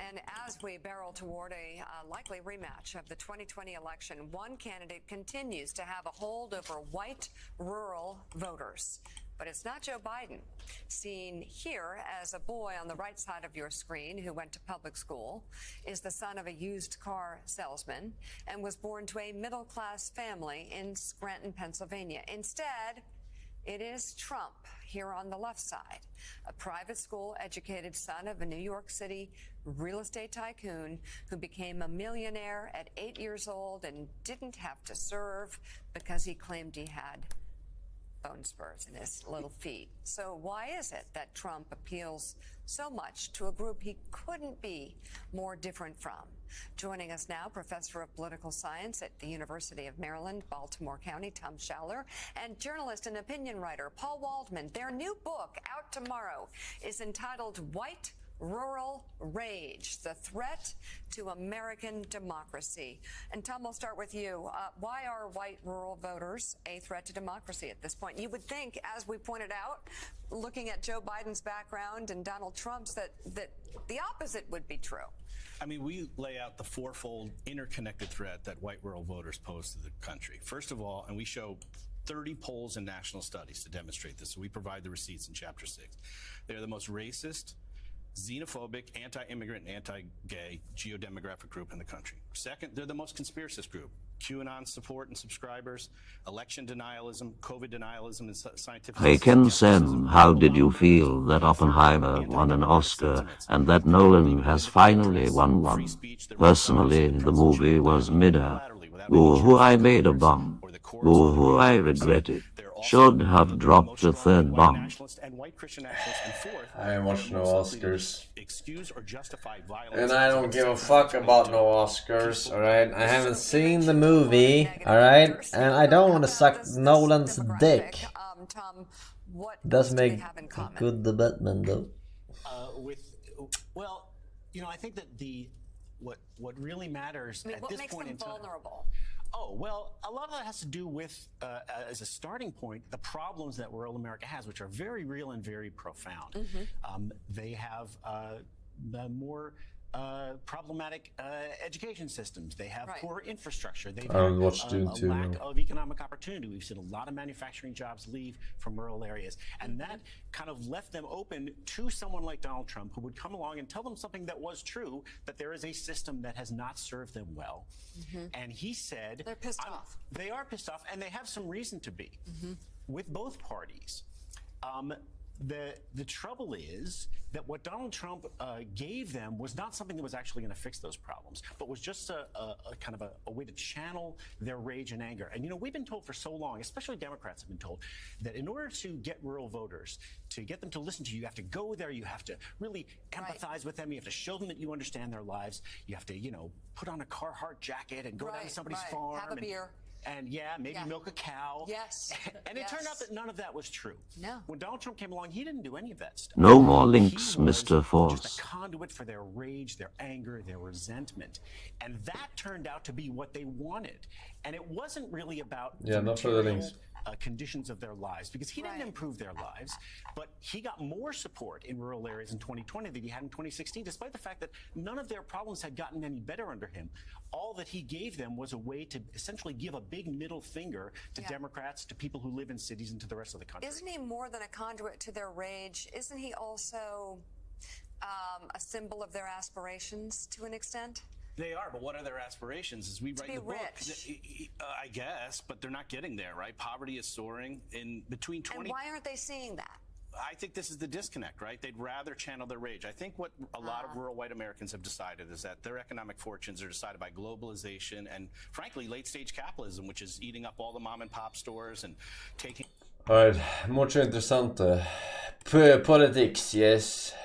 And as we barrel toward a likely rematch of the 2020 election, one candidate continues to have a hold over white rural voters. But it's not Joe Biden, seen here as a boy on the right side of your screen who went to public school, is the son of a used car salesman, and was born to a middle-class family in Scranton, Pennsylvania. Instead, it is Trump here on the left side, a private school educated son of a New York City real estate tycoon who became a millionaire at 8 years old and didn't have to serve because he claimed he had bone spurs in his little feet. So why is it that Trump appeals so much to a group he couldn't be more different from? Joining us now, Professor of Political Science at the University of Maryland, Baltimore County, Tom Schaller, and journalist and opinion writer Paul Waldman. Their new book, out tomorrow, is entitled White Rural Rage, the Threat to American Democracy. And Tom, we'll start with you. Why are white rural voters a threat to democracy at this point? You would think, as we pointed out, looking at Joe Biden's background and Donald Trump's, that the opposite would be true. I mean, we lay out the fourfold interconnected threat that white rural voters pose to the country. First of all, and we show 30 polls and national studies to demonstrate this, so we provide the receipts in Chapter 6. They're the most racist, xenophobic, anti-immigrant, and anti-gay geodemographic group in the country. Second, they're the most conspiracist group. QAnon support and subscribers, election denialism, COVID denialism, and scientific... Hey Ken Sen, how did you feel that Oppenheimer won an Oscar and that Nolan has finally won one? Personally, the movie was midder. Who I made a bomb. Who I regretted. Should have dropped a third bomb. I watch no Oscars. And I don't give a fuck about no Oscars, alright? I haven't seen the movie, alright? And I don't want to suck Nolan's dick. Does make a good debatman though. Well, you know, I think that what really matters at this point in time... What makes them vulnerable? Oh, well, a lot of that has to do with, as a starting point, the problems that rural America has, which are very real and very profound. They have the more problematic education systems. They have poor infrastructure. They have a lack of economic opportunity. We've seen a lot of manufacturing jobs leave from rural areas. And that kind of left them open to someone like Donald Trump, who would come along and tell them something that was true, that there is a system that has not served them well. And he said... They're pissed off. They are pissed off, and they have some reason to be, with both parties. The trouble is that what Donald Trump gave them was not something that was actually going to fix those problems, but was just a kind of a way to channel their rage and anger. And, you know, we've been told for so long, especially Democrats have been told, that in order to get rural voters, to get them to listen to you, you have to go there, you have to really empathize with them, you have to show them that you understand their lives, you have to, you know, put on a Carhartt jacket and go down to somebody's farm. Have a beer. And maybe milk a cow. Yes. And it turned out that none of that was true. No. When Donald Trump came along, he didn't do any of that stuff. No more links, Mr. Force. Just a conduit for their rage, their anger, their resentment. And that turned out to be what they wanted. And it wasn't really about not for the links. Conditions of their lives, because he didn't improve their lives, but he got more support in rural areas in 2020 than he had in 2016, despite the fact that none of their problems had gotten any better under him. All that he gave them was a way to essentially give a big middle finger to Democrats, to people who live in cities, and to the rest of the country. Isn't he more than a conduit to their rage? Isn't he also a symbol of their aspirations to an extent? They are, but what are their aspirations? As we write the book, I guess, but they're not getting there, right? Poverty is soaring in between 20... And why aren't they seeing that? I think this is the disconnect, right? They'd rather channel their rage. I think what a lot of rural white Americans have decided is that their economic fortunes are decided by globalization and, frankly, late-stage capitalism, which is eating up all the mom-and-pop stores and taking... Alright, mucho interesante. Politics, yes.